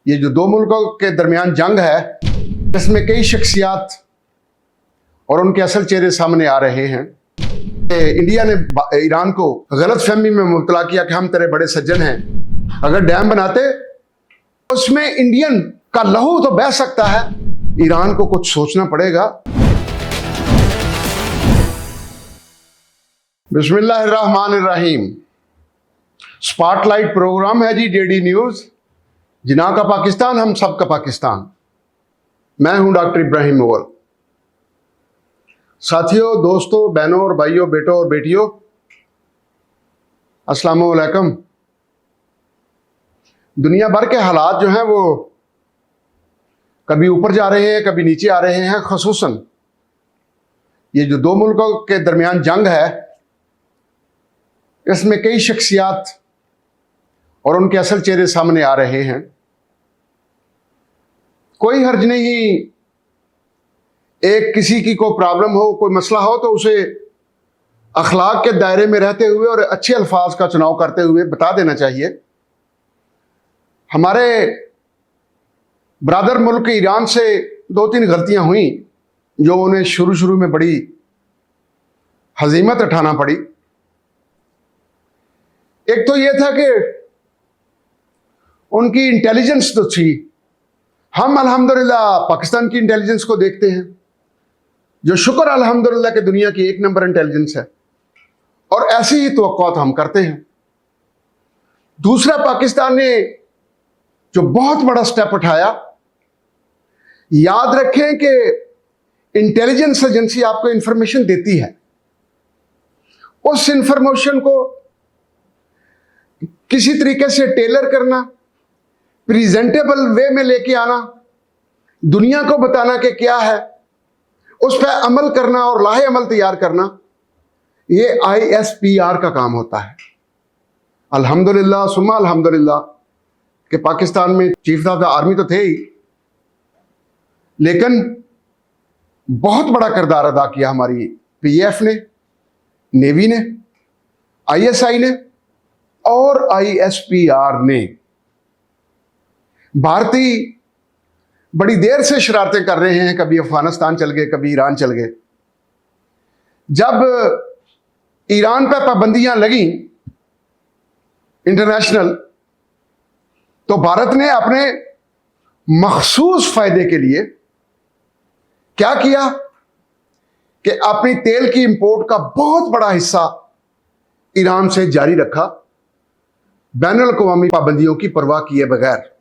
ये जो दो मुल्कों के दरमियान जंग है, इसमें कई शख्सियात और उनके असल चेहरे सामने आ रहे हैं। इंडिया ने ईरान को गलत फहमी में मुब्तला किया कि हम तेरे बड़े सज्जन हैं। अगर डैम बनाते उसमें इंडियन का लहू तो बह सकता है। ईरान को कुछ सोचना पड़ेगा। बिस्मिल्लाहिर्रहमानिर्रहीम। स्पॉटलाइट प्रोग्राम है जी जेडी न्यूज। जिना का पाकिस्तान, हम सब का पाकिस्तान। मैं हूं डॉक्टर इब्राहिम मुगल। साथियों, दोस्तों, बहनों और भाइयों, बेटों और बेटियों, अस्सलाम वालेकुम। दुनिया भर के हालात जो हैं वो कभी ऊपर जा रहे हैं, कभी नीचे आ रहे हैं। ख़ुसूसन ये जो दो मुल्कों के दरमियान जंग है, इसमें कई शख्सियात और उनके असल चेहरे सामने आ रहे हैं। कोई हर्ज नहीं, एक किसी की कोई प्रॉब्लम हो, कोई मसला हो तो उसे अखलाक के दायरे में रहते हुए और अच्छे अल्फाज का चुनाव करते हुए बता देना चाहिए। हमारे ब्रादर मुल्क ईरान से दो तीन गलतियां हुई जो उन्हें शुरू में बड़ी हजीमत उठाना पड़ी। एक तो यह था कि उनकी इंटेलिजेंस तो थी। हम अल्हम्दुलिल्लाह पाकिस्तान की इंटेलिजेंस को देखते हैं, जो शुक्र अल्हम्दुलिल्लाह कि दुनिया की एक नंबर इंटेलिजेंस है, और ऐसी ही तवक्कुआत हम करते हैं। दूसरा, पाकिस्तान ने जो बहुत बड़ा स्टेप उठाया, याद रखें कि इंटेलिजेंस एजेंसी आपको इंफॉर्मेशन देती है, उस इंफॉर्मेशन को किसी तरीके से टेलर करना, प्रेजेंटेबल वे में लेके आना, दुनिया को बताना कि क्या है, उस पर अमल करना और लाहे अमल तैयार करना, ये ISPR का काम होता है। अल्हम्दुलिल्लाह सुम्मा अल्हम्दुलिल्लाह कि पाकिस्तान में चीफ ऑफ द आर्मी तो थे ही, लेकिन बहुत बड़ा किरदार अदा किया हमारी PAF ने, नेवी ने, ISI ने और ISPR ने। भारतीय बड़ी देर से शरारतें कर रहे हैं, कभी अफगानिस्तान चल गए, कभी ईरान चल गए। जब ईरान पर पाबंदियां लगी इंटरनेशनल, तो भारत ने अपने मखसूस फायदे के लिए क्या किया कि अपनी तेल की इंपोर्ट का बहुत बड़ा हिस्सा ईरान से जारी रखा, बैनुल अक़वामी पाबंदियों की परवाह किए बगैर।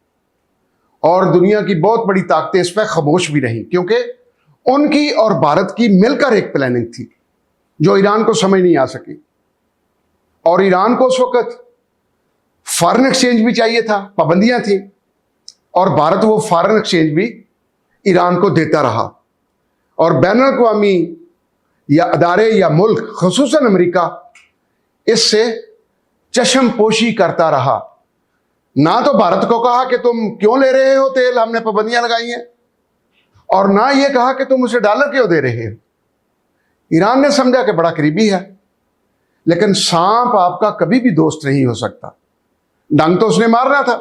और दुनिया की बहुत बड़ी ताकतें इस पर खामोश भी रहीं, क्योंकि उनकी और भारत की मिलकर एक प्लानिंग थी जो ईरान को समझ नहीं आ सकी। और ईरान को उस वक्त फॉरेन एक्सचेंज भी चाहिए था, पाबंदियां थी, और भारत वो फॉरेन एक्सचेंज भी ईरान को देता रहा। और बैनुल अक़वामी या अदारे या मुल्क, खुसूसन अमेरिका, इससे चश्मपोशी करता रहा। ना तो भारत को कहा कि तुम क्यों ले रहे हो तेल, हमने पाबंदियां लगाई हैं, और ना ये कहा कि तुम उसे डॉलर क्यों दे रहे हो। ईरान ने समझा कि बड़ा करीबी है, लेकिन सांप आपका कभी भी दोस्त नहीं हो सकता, डंग तो उसने मारना था।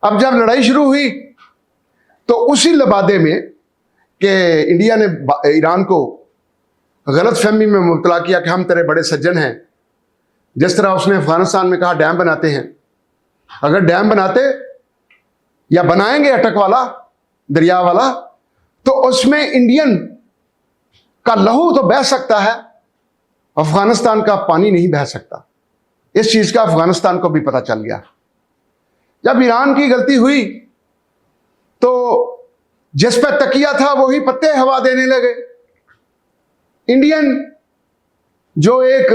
अब जब लड़ाई शुरू हुई तो उसी लबादे में कि इंडिया ने ईरान को गलत फहमी में मुब्तला किया कि हम तेरे बड़े सज्जन हैं, जिस तरह उसने अफगानिस्तान में कहा डैम बनाते हैं। अगर डैम बनाते या बनाएंगे अटक वाला, दरिया वाला, तो उसमें इंडियन का लहू तो बह सकता है, अफगानिस्तान का पानी नहीं बह सकता। इस चीज का अफगानिस्तान को भी पता चल गया। जब ईरान की गलती हुई तो जिस पर तकिया था वही पत्ते हवा देने लगे। इंडियन जो एक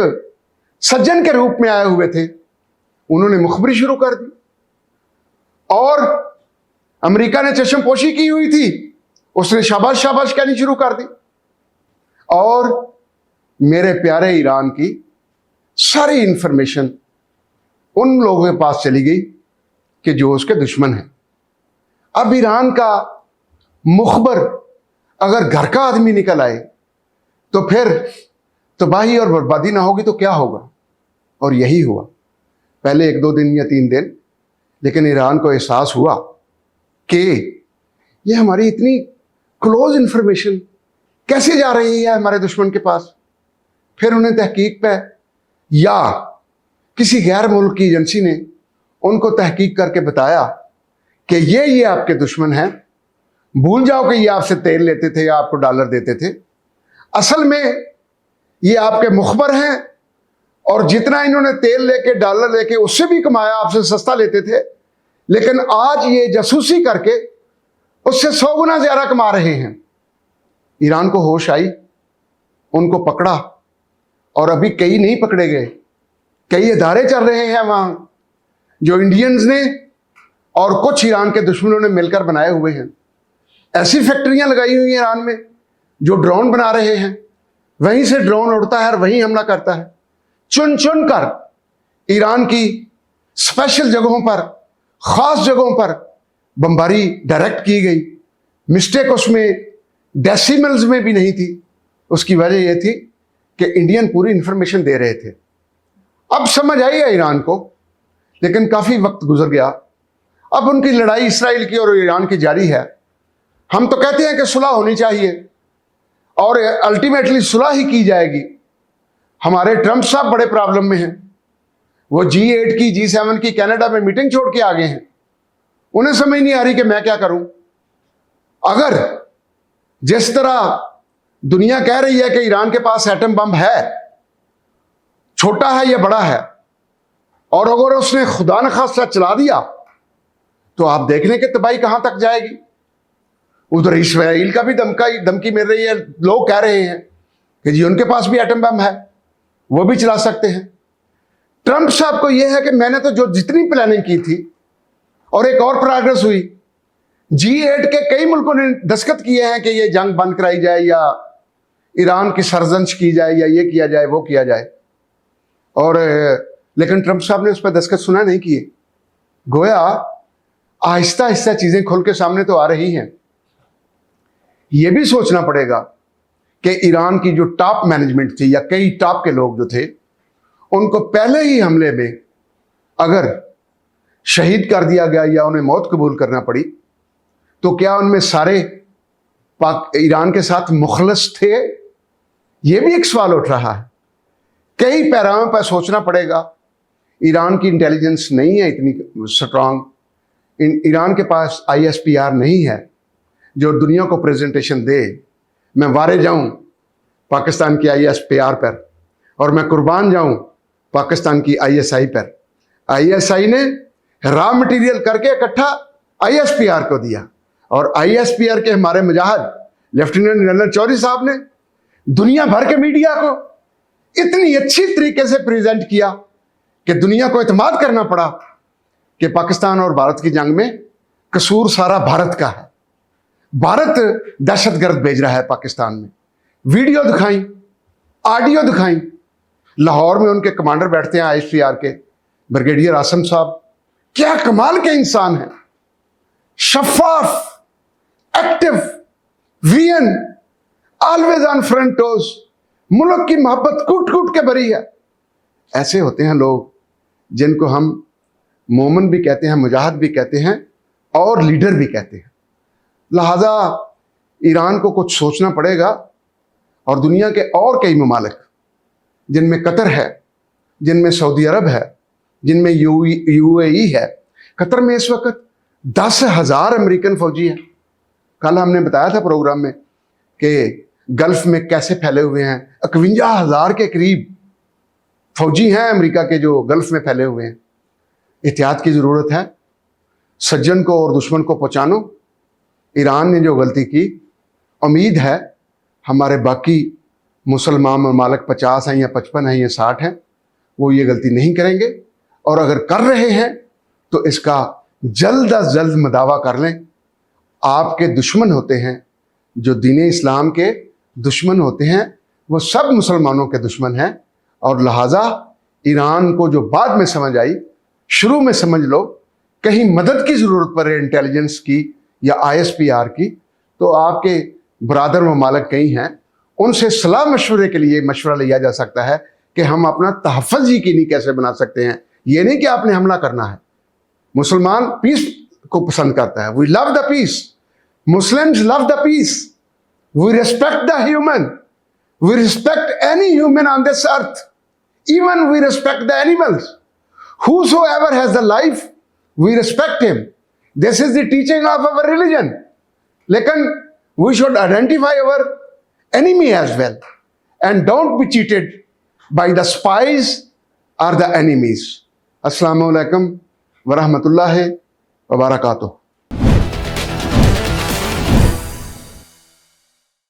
सज्जन के रूप में आए हुए थे, उन्होंने मुखबरी शुरू कर दी, और अमेरिका ने चश्मपोशी की हुई थी, उसने शाबाश शाबाश कहनी शुरू कर दी। और मेरे प्यारे ईरान की सारी इंफॉर्मेशन उन लोगों के पास चली गई कि जो उसके दुश्मन हैं। अब ईरान का मुखबर अगर घर का आदमी निकल आए तो फिर तबाही और बर्बादी ना होगी तो क्या होगा। और यही हुआ। पहले 1-2 दिन या 3 दिन, लेकिन ईरान को एहसास हुआ कि ये हमारी इतनी क्लोज इंफॉर्मेशन कैसे जा रही है हमारे दुश्मन के पास। फिर उन्हें तहकीक पे या किसी गैर मुल्क की एजेंसी ने उनको तहकीक करके बताया कि ये आपके दुश्मन हैं, भूल जाओ कि ये आपसे तेल लेते थे या आपको डॉलर देते थे, असल में ये आपके मुखबर हैं और जितना इन्होंने तेल लेके डॉलर लेके उससे भी कमाया, आपसे सस्ता लेते थे, लेकिन आज ये जासूसी करके उससे 100 गुना ज्यादा कमा रहे हैं। ईरान को होश आई, उनको पकड़ा, और अभी कई नहीं पकड़े गए, कई इदारे चल रहे हैं वहां जो इंडियंस ने और कुछ ईरान के दुश्मनों ने मिलकर बनाए हुए हैं। ऐसी फैक्ट्रियां लगाई हुई हैं ईरान में जो ड्रोन बना रहे हैं, वहीं से ड्रोन उड़ता है और वहीं हमला करता है। चुन चुन कर ईरान की स्पेशल जगहों पर, खास जगहों पर बमबारी डायरेक्ट की गई। मिस्टेक उसमें डेसिमल्स में भी नहीं थी। उसकी वजह यह थी कि इंडियन पूरी इंफॉर्मेशन दे रहे थे। अब समझ आई है ईरान को, लेकिन काफी वक्त गुजर गया। अब उनकी लड़ाई इसराइल की और ईरान की जारी है। हम तो कहते हैं कि सुलह होनी चाहिए और अल्टीमेटली सुलह ही की जाएगी। हमारे ट्रंप साहब बड़े प्रॉब्लम में हैं। वो G8 की, G7 की कनाडा में मीटिंग छोड़ के आ गए हैं। उन्हें समझ नहीं आ रही कि मैं क्या करूं। अगर जिस तरह दुनिया कह रही है कि ईरान के पास एटम बम है, छोटा है या बड़ा है, और अगर उसने खुदा न खास्ता चला दिया तो आप देख लें कि तबाही कहां तक जाएगी। उधर इसराइल का भी धमकी मिल रही है। लोग कह रहे हैं कि जी उनके पास भी एटम बम है, वो भी चला सकते हैं। ट्रंप साहब को यह है कि मैंने तो जो जितनी प्लानिंग की थी, और एक और प्रोग्रेस हुई, G8 के कई मुल्कों ने दस्तखत किए हैं कि ये जंग बंद कराई जाए या ईरान की सरजंश की जाए या ये किया जाए वो किया जाए, और लेकिन ट्रंप साहब ने उस पर दस्तखत सुना नहीं किए। गोया आहिस्ता आहिस्ता चीजें खुल के सामने तो आ रही हैं। यह भी सोचना पड़ेगा कि ईरान की जो टॉप मैनेजमेंट थी या कई टॉप के लोग जो थे, उनको पहले ही हमले में अगर शहीद कर दिया गया या उन्हें मौत कबूल करना पड़ी, तो क्या उनमें सारे ईरान के साथ मुखलस थे? यह भी एक सवाल उठ रहा है। कई पैराओं पर सोचना पड़ेगा। ईरान की इंटेलिजेंस नहीं है इतनी स्ट्रांग। ईरान के पास ISPR नहीं है जो दुनिया को प्रेजेंटेशन दे। मैं वारे जाऊं पाकिस्तान की ISPR पर, और मैं कुर्बान जाऊं पाकिस्तान की ISI पर। ISI ने रॉ मटेरियल करके इकट्ठा ISPR को दिया, और ISPR के हमारे मुजाहिद लेफ्टिनेंट जनरल चौधरी साहब ने दुनिया भर के मीडिया को इतनी अच्छी तरीके से प्रेजेंट किया कि दुनिया को इत्मीनान करना पड़ा कि पाकिस्तान और भारत की जंग में कसूर सारा भारत का है। भारत दहशतगर्द भेज रहा है पाकिस्तान में। वीडियो दिखाई, ऑडियो दिखाई। लाहौर में उनके कमांडर बैठते हैं ISPR के, ब्रिगेडियर आसम साहब, क्या कमाल के इंसान हैं। शफाफ, एक्टिव, वीएन, ऑलवेज ऑन फ्रंट टोज, मुल्क की मोहब्बत कूट कूट के भरी है। ऐसे होते हैं लोग जिनको हम मोमन भी कहते हैं, मुजाहिद भी कहते हैं, और लीडर भी कहते हैं। लिहाजा ईरान को कुछ सोचना पड़ेगा, और दुनिया के और कई ममालिक जिनमें कतर है, जिनमें सऊदी अरब है, जिनमें UAE है। कतर में इस वक्त 10,000 अमेरिकन फौजी हैं। कल हमने बताया था प्रोग्राम में कि गल्फ में कैसे फैले हुए हैं। 51,000 के करीब फौजी हैं अमेरिका के जो गल्फ में फैले हुए हैं। एहतियात की ज़रूरत है। सज्जन को और दुश्मन को पहचानो। ईरान ने जो गलती की, उम्मीद है हमारे बाकी मुसलमान ममालिक 50 हैं या 55 हैं या 60 हैं, वो ये गलती नहीं करेंगे, और अगर कर रहे हैं तो इसका जल्द अज जल्द मदावा कर लें। आपके दुश्मन होते हैं जो दीन इस्लाम के दुश्मन होते हैं, वो सब मुसलमानों के दुश्मन हैं। और लिहाजा ईरान को जो बाद में समझ आई, शुरू में समझ लो कहीं मदद की ज़रूरत पड़े इंटेलिजेंस की या ISPR की, तो आपके बरादर ममालिक कई हैं, उनसे सलाह मशवरे के लिए मशवरा लिया जा सकता है कि हम अपना तहफ़्फ़ुज़ यकीनी कैसे बना सकते हैं। ये नहीं कि आपने हमला करना है। मुसलमान पीस को पसंद करता है। We love the peace, Muslims love the peace, we respect the human, we respect any human on this earth, even we respect the animals. Whosoever has the life, we respect him. This is the teaching of our religion. Lekin we should identify our enemy as well, and don't be cheated by the spies or the enemies. Assalamu alaikum wa rahmatullahi wa barakatuh.